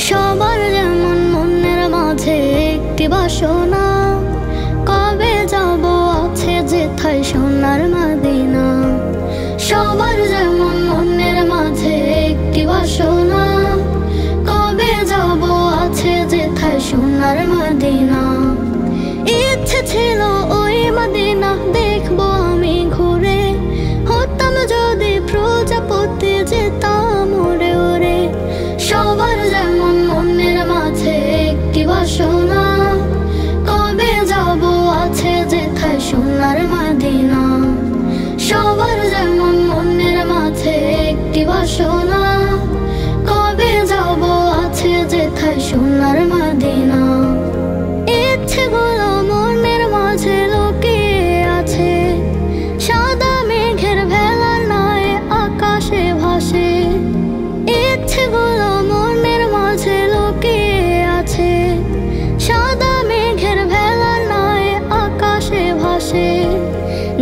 সবার যেমন মনের মাঝে একটি বাসনা, কবে যাব আছে যেথায় সোনার মদিনা। সবার যেমন মনের মাঝে একটি বাসনা, কবে যাব আছে যেথায় সোনার মদিনা। ইচ্ছে ছিল ওই মদিনা দেখবো আমি ঘুরে, হতাম যদি প্রজাপতি যেতাম উড়ে উড়ে। সবার যেমন মনের মাঝে একটি বাসনা, কবে যাব আছে যেথায় সোনার মদিনা। সবার যেমন মনের মাঝে একটি বাসনা, কবে যাব আছে যেথায় সোনার মদিনা। ইচ্ছেগুলো মনের মাঝে লুকিয়ে আছে, সাদা মেঘের ভেলার নয় আকাশে ভাসে। ইচ্ছেগুলো মনের মাঝে লুকিয়ে আছে, সাদা মেঘের ভেলার নয় আকাশে ভাসে।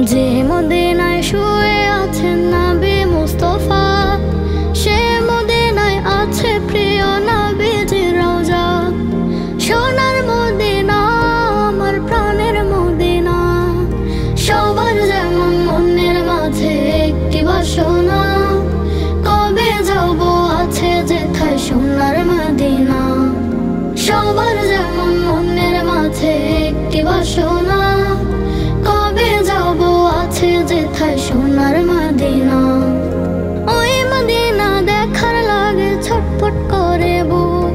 যে মদিনায় শুয়ে আছেন নবী মুস্তাফা, সে মদিনায় আছে প্রিয় নবীজির রওজা। সোনার মদিনা আমার প্রাণের মদিনা। সবার যেমন মনের মাঝে একটি বাসনা, কবে যাব আছে যেথায় সোনার মদিনা। সবার যেমন মনের মাঝে একটি বাসনা, কবে যাব আছে যেথায় সোনার মদিনা। ওই মদিনা দেখার লাগে ছটফট করে বুক,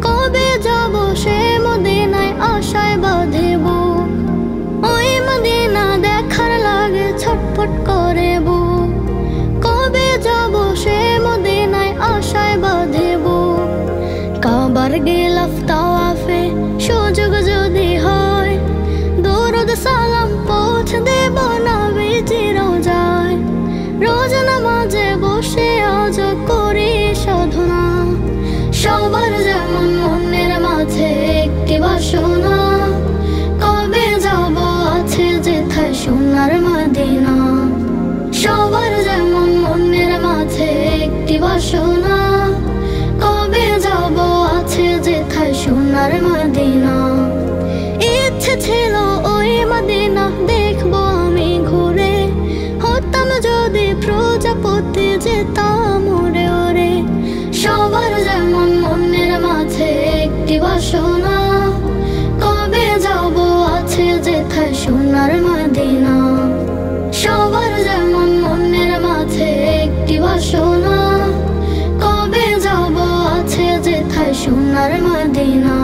কবে যাব সে মদিনায় আশায় বাঁধে বুক। ওই মদিনা দেখার লাগে ছটফট করে বুক, কবে যাব সে মদিনায় আশায় বাঁধে বুক। কাবার গিলাফ তাওয়াফে সুযোগ যদি হয়, দরুদ সালাম পৌঁছে দেব নবীজির রওজায়। রোজ নামাজে বসে আজ করি সাধনা, সবার যেমন মনের মাঝে একটি বাসনা, কবে যাব আছে যেথায় সোনার মদিনা। সবার যেমন মনের মাঝে একটি বাসনা, কবে যাব আছে যেথায় সোনার মদিনা। ইচ্ছে ছিল ওই মদিনা দেখবো আমি ঘুরে, হতাম যদি প্রজাপতি যেতাম উড়ে উড়ে। সবার যেমন মনের মাঝে একটি বাসনা, কবে যাব আছে যেথায় সোনার মদিনা। সবার যেমন মনের মাঝে একটি বাসনা, কবে যাব আছে যেথায় সোনার মদিনা।